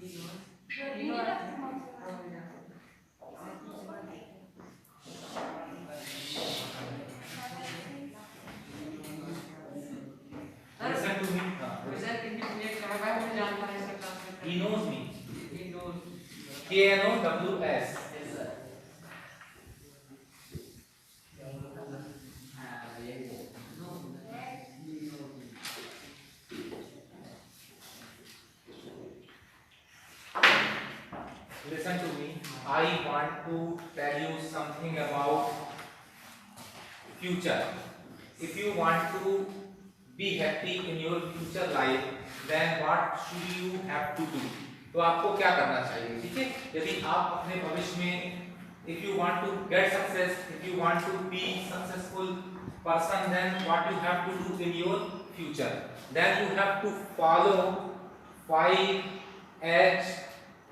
Listen to me. Present indefinite क्या मुझे जानना है इसका translate. He knows me. He knows. KNOWS. Yes sir. Listen to me. I want to tell you something about future. If you want to be happy in your future life, then what should you have to do? तो आपको क्या करना चाहिए, ठीक है? यदि आप अपने भविष्य में if you want to get success, if you want to be successful person, then what you have to do in your future? Then you have to follow 5H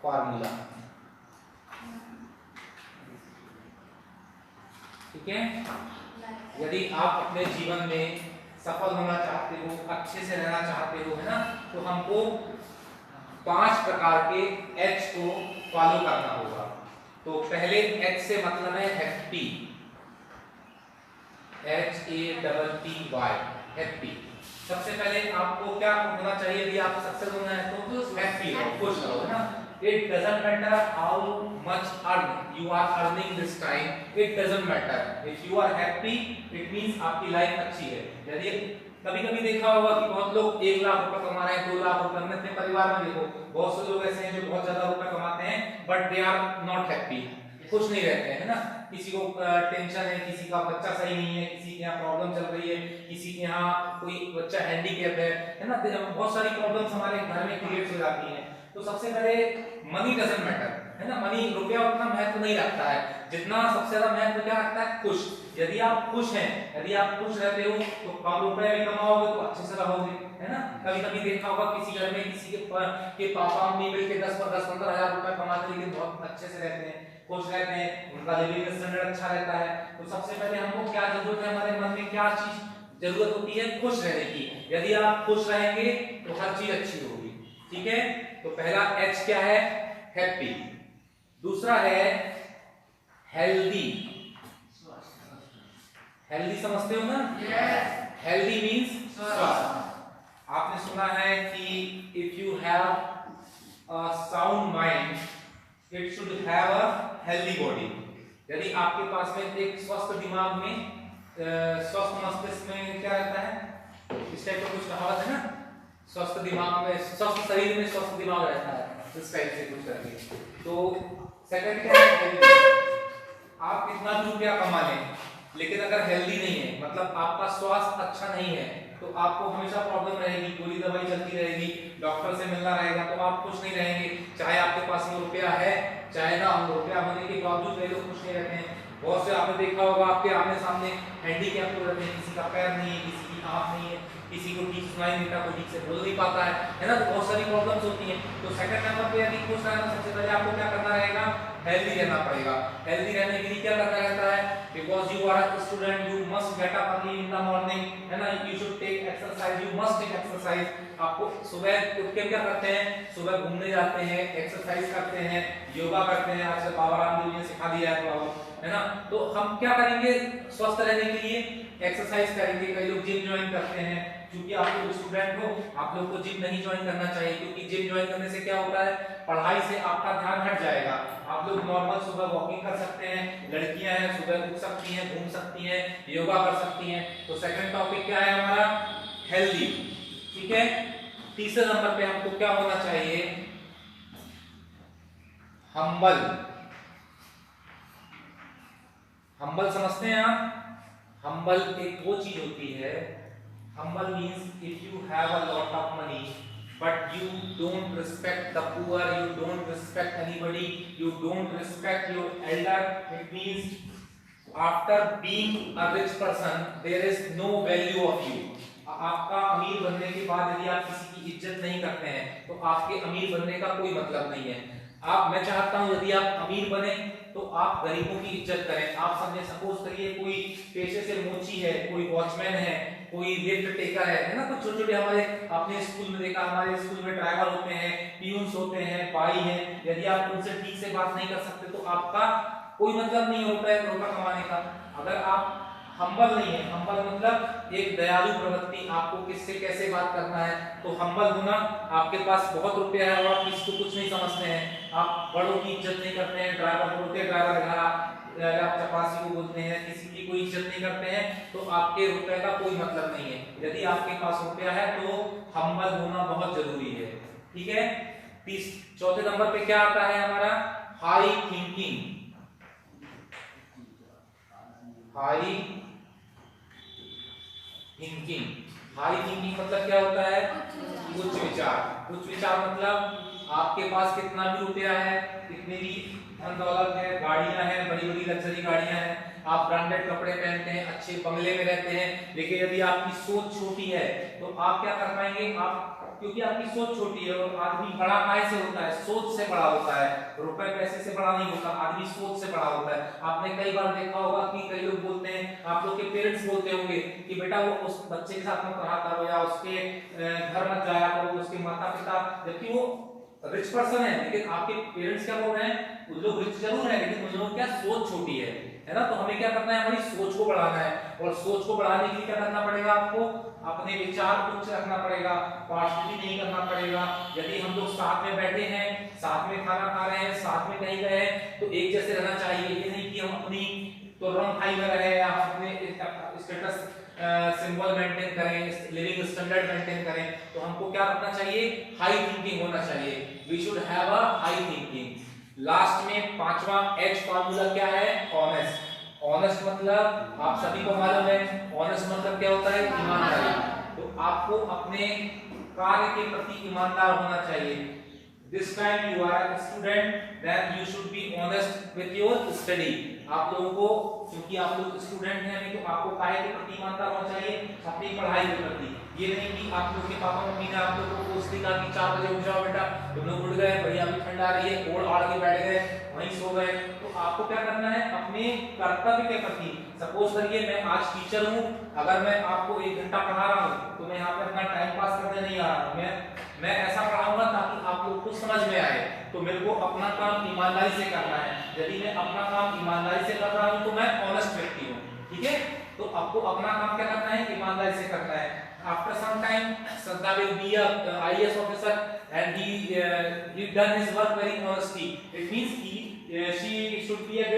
formula. ठीक है? यदि आप अपने जीवन में सफल होना चाहते हो, अच्छे से रहना चाहते हो, है ना, तो हमको 5 प्रकार के H को फॉलो करना होगा. तो पहले H से मतलब है हैप्पी, HAPPY, हैप्पी. सबसे पहले आपको क्या होना चाहिए यदि आप सक्सेस होना है तो हैप्पी रहो, खुश रहो, है ना. It doesn't matter how much you are earning this time. It doesn't matter. If you are happy, it means आपकी लाइफ अच्छी है. यदि कभी-कभी देखा होगा कि बहुत लोग 1 लाख रुपए कमा रहे हैं, 2 लाख रुपए. हमने अपने परिवार में देखो बहुत से लोग ऐसे हैं जो बहुत ज्यादा रुपए कमाते हैं, but they are not happy, खुश नहीं रहते हैं, है ना. किसी को टेंशन है, किसी का बच्चा सही नहीं है, किसी के यहाँ प्रॉब्लम चल रही है, किसी के यहाँ कोई बच्चा हैंडीकैप है ना. बहुत सारी प्रॉब्लम्स हमारे घर में क्रिएट हो जाती हैं. तो सबसे पहले मनी डजंट मैटर, है ना. मनी, रुपया उतना महत्व नहीं रखता है जितना सबसे ज्यादा महत्व क्या रखता है, खुश. यदि आप खुश हैं, यदि आप खुश रहते हो तो कम रुपए भी कमाओगे तो अच्छे से रहोगे, है ना. कभी-कभी देखा होगा किसी घर में किसी के पापा मम्मी मिलके 10-15 हजार रुपए कमाते हैं, लेकिन बहुत अच्छे से रहते हैं, खुश रहते हैं, उनका लिविंग स्टैंडर्ड अच्छा रहता है. तो सबसे पहले हमको क्या जरूरत है, हमारे मन में क्या चीज जरूरत होती है, खुश रहने की. यदि आप खुश रहेंगे तो हर चीज अच्छी होगी, ठीक है. तो पहला H क्या है, हैप्पी. दूसरा है हेल्दी. हेल्दी समझते हो ना? यस. हेल्दी मींस स्वस्थ. आपने सुना है कि if you have a sound mind, it should have a healthy body. यदि आपके पास में एक स्वस्थ दिमाग में, स्वस्थ मस्तिष्क में क्या रहता है, इस टाइप का कुछ कहावत है ना, स्वस्थ दिमाग में, स्वस्थ शरीर में स्वस्थ दिमाग रहता है, इस टाइप से कुछ करके. तो सेकंड क्या है, आप कितना भी रुपया कमा लें, लेकिन अगर हेल्दी नहीं है, मतलब आपका स्वास्थ्य अच्छा नहीं है, तो आपको हमेशा प्रॉब्लम रहेगी, गोली दवाई चलती रहेगी, डॉक्टर से मिलना रहेगा, तो आप खुश नहीं रहेंगे. चाहे आपके पास में रुपया है, चाहे ना हो, रुपया होने के बावजूद वे लोग खुश नहीं रहते हैं. बहुत से आपने देखा होगा आपके आमने सामने हैंडीकैप लोग रहते हैं, किसी का पैर नहीं है, किसी की आंख नहीं है, किसी को ठीक सुनाई नहीं देता, कोई ठीक से बोल नहीं पाता है ना. तो बहुत सारी प्रॉब्लम्स होती हैं. तो सेकंड नंबर पे यदि खुश रहना, सबसे पहले आपको क्या करना रहेगा, हेल्दी रहना पड़ेगा. हेल्दी रहने के लिए क्या करना रहता है, because you are a student, you must get up early in the morning, है ना. You should take exercise, you must take exercise. आपको सुबह उठ के क्या करते हैं, सुबह घूमने जाते हैं, एक्सरसाइज करते हैं, योगा करते हैं. आजकल बाबा रामदेव जी ने सिखा दिया है ना. तो हम क्या करेंगे, स्वस्थ रहने के लिए एक्सरसाइज करेंगे. कई लोग जिम ज्वाइन करते हैं. क्योंकि आप लोग स्टूडेंट हो, आप लोग को जिम नहीं ज्वाइन करना चाहिए, क्योंकि जिम ज्वाइन करने से क्या होता है, पढ़ाई से आपका ध्यान हट जाएगा. आप लोग नॉर्मल सुबह वॉकिंग कर सकते हैं, लड़कियां हैं सुबह उठ सकती हैं, घूम सकती हैं, योगा कर सकती हैं. तो सेकंड टॉपिक क्या है हमारा, हेल्दी, ठीक है. तीसरे नंबर पे हमको क्या होना चाहिए, हम्बल. हम्बल समझते हैं आप? हम्बल एक वो चीज होती है, humble means if you have a lot of money but you don't respect the poor, you don't respect anybody, you don't respect your elder, it means after being a rich person there is no value of you. आपका अमीर बनने के बाद यदि आप किसी की इज्जत नहीं करते हैं तो आपके अमीर बनने का कोई मतलब नहीं है. मैं चाहता हूं यदि आप अमीर बने तो आप गरीबों की इज्जत करें. आप समझे, सपोज करिए कोई पेशे से मोची है, कोई वॉचमैन है, कोई लिफ्ट टेकर है ना, कुछ छोटे छोटे हमारे अपने स्कूल में देखा, हमारे स्कूल में ड्राइवर होते हैं, पियून्स होते हैं, बाई हैं, यदि आप उनसे ठीक से बात नहीं कर सकते तो आपका कोई मतलब नहीं होता है रुपया कमाने का। अगर आप हम्बल नहीं है, हम्बल मतलब एक दयालु प्रवृत्ति, आपको किससे कैसे बात करना है, तो हम्बल होना, आपके पास बहुत रुपया है और आप किसी को कुछ नहीं समझते हैं, आप बड़ों की इज्जत नहीं करते हैं, ड्राइवर को बोलते हैं ड्राइवर घरा, आप चपरासी को बोलते हैं, किसी की कोई इज्जत नहीं करते हैं, तो आपके रुपए का कोई मतलब नहीं है। यदि आपके पास रुपया है तो हम्बल होना बहुत जरूरी है, ठीक है। चौथे नंबर पे क्या आता है हमारा, high thinking. High thinking, high thinking मतलब क्या होता है, उच्च विचार। उच्च विचार मतलब आपके पास कितना भी रुपया है, कितनी भी धन दौलत है, गाड़ियां हैं, बड़ी बड़ी लग्जरी गाड़ियां हैं, आप ब्रांडेड कपड़े पहनते हैं, अच्छे बंगले में रहते हैं, लेकिन यदि आपकी सोच छोटी है तो आप क्या कर पाएंगे, आप क्योंकि आपकी सोच छोटी है, और आदमी बड़ा काय से होता है, सोच से बड़ा होता है, रुपए पैसे से बड़ा नहीं होता, आदमी सोच से बड़ा होता है। आपने कई बार देखा होगा कि कई लोग बोलते हैं, आप लोग के पेरेंट्स बोलते होंगे कि बेटा वो उस बच्चे के साथ मत रहा करो या उसके घर मत जाया करो, उसके माता पिता, जबकि वो रिच पर्सन है, लेकिन आपके पेरेंट्स क्या बोल रहे हैं, उन लोग रिच जरूर है लेकिन उन लोगों क्या सोच छोटी है ना। तो हमें क्या करना है, हमारी सोच को बढ़ाना है, और सोच को बढ़ाने के लिए क्या करना पड़ेगा, आपको अपने विचार उच्च रखना पड़ेगा, पार्शलिटी नहीं करना पड़ेगा। यदि हम लोग साथ में बैठे हैं, साथ में खाना खा रहे हैं, साथ में कहीं गए हैं, तो एक जैसे रहना चाहिए, ये नहीं कि हम अपनी तो रंग हाई में रहे या अपने स्टेटस सिंबल मेंटेन करें, लिविंग स्टैंडर्ड मेंटेन करें। तो हमको क्या रखना चाहिए, हाई थिंकिंग होना चाहिए, we should have a high thinking. Last में पांचवा एच फार्मूला क्या है, ऑनेस्ट। ऑनेस्ट मतलब आप सभी को मालूम है, ऑनेस्ट मतलब क्या होता है, ईमानदारी। तो आपको अपने कार्य के प्रति ईमानदार होना चाहिए। This time you are a student, then you should be honest with your study. आप लोगों को, क्योंकि आप लोग स्टूडेंट हैं, तो आपको कार्य के प्रति ईमानदार होना चाहिए, अपनी पढ़ाई के प्रति। ये नहीं कि आप लोग के पापा मम्मी ने आप लोगों को उसने कहा कि 4 बजे उठ जाओ बेटा, तुम लोग उठ गए, बढ़िया अभी ठंड आ रही है, ओढ़ आड़ के बैठ गए, वहीं सो गए। तो आपको क्या करना है, अपने कर्तव्य के प्रति। सपोज करिए मैं आज टीचर हूँ, अगर मैं आपको 1 घंटा पढ़ा रहा हूँ तो मैं यहाँ पे अपना टाइम पास करने नहीं आ रहा हूँ, मैं ऐसा पढ़ाऊंगा ताकि आप लोग को समझ में आए। तो मेरे को अपना काम ईमानदारी से करना है। यदि मैं अपना काम ईमानदारी से कर रहा हूं तो मैं ऑनेस्ट व्यक्ति हूं, ठीक है। तो आपको अपना काम क्या करना है, ईमानदारी से करना है। After some time Shraddha will be a IAS officer and he done his work very honestly. It means she should be a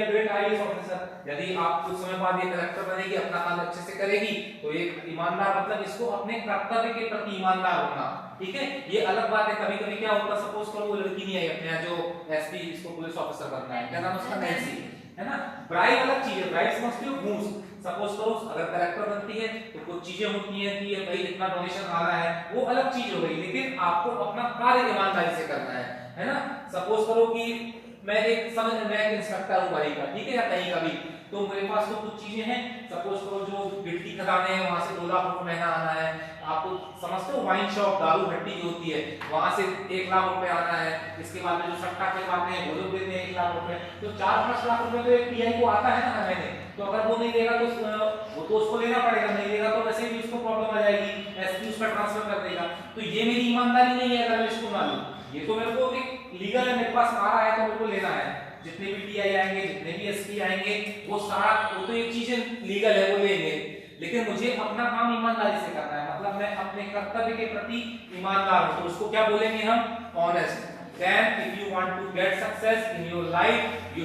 great IAS officer. यदि आप कुछ समय बाद ये कलेक्टर बनेगी, अपना काम अच्छे से करेगी, तो एक ईमानदार मतलब इसको अपने कर्तव्य के प्रति ईमानदार होना, ठीक है। ये अलग बात है, कभी कभी क्या होता है, सपोज करो वो लड़की नहीं आई अपने यहाँ जो एसपी, इसको पुलिस ऑफिसर बनना है, क्या नाम उसका, नैन्सी है ना। ब्राइब अलग चीज है, ब्राइब समझते हो, घूस। सपोज करो अगर कलेक्टर बनती है तो कुछ चीजें होती हैं कि ये भाई इतना डोनेशन आ रहा है, वो अलग चीज हो गई, लेकिन आपको अपना कार्य ईमानदारी से करना है ना। सपोज करो कि मैं एक इंस्पेक्टर हूँ भाई का, ठीक है, या कहीं का भी, तो मेरे पास तो कुछ चीजें हैं। सपोज करो जो गिट्टी खदाने हैं वहां से 2 लाख रुपए महीना आना है, आपको समझते हो, वाइन शॉप, दारू भट्टी जो होती है वहां से 1 लाख रुपए आना है। इसके बाद में जो सट्टा खेलवाते हैं वो लोग देते हैं 1 लाख रुपए, तो 4-5 लाख रुपए तो एक पीआई को आता है ना हर महीने। तो अगर वो नहीं देगा तो वो तो उसको लेना पड़ेगा, नहीं देगा तो वैसे भी उसको प्रॉब्लम आ जाएगी, एसपी उसका ट्रांसफर कर देगा। तो ये मेरी ईमानदारी नहीं है, अगर मैं इसको मानूं, ये तो मेरे को एक लीगल है, मेरे पास आ रहा है तो मेरे को लेना है। जितने भी टीआई आएंगे, जितने भी एसपी आएंगे, वो सारा, वो तो ये चीजें लीगल है, वो लेंगे, लेकिन मुझे अपना काम ईमानदारी से करना है, मतलब मैं अपने कर्तव्य के प्रति ईमानदार हूं, तो उसको क्या बोलेंगे हम, honest. Then if you want to get success in your life, you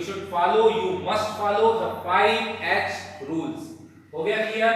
must follow the 5 H rules. हो गया क्लियर?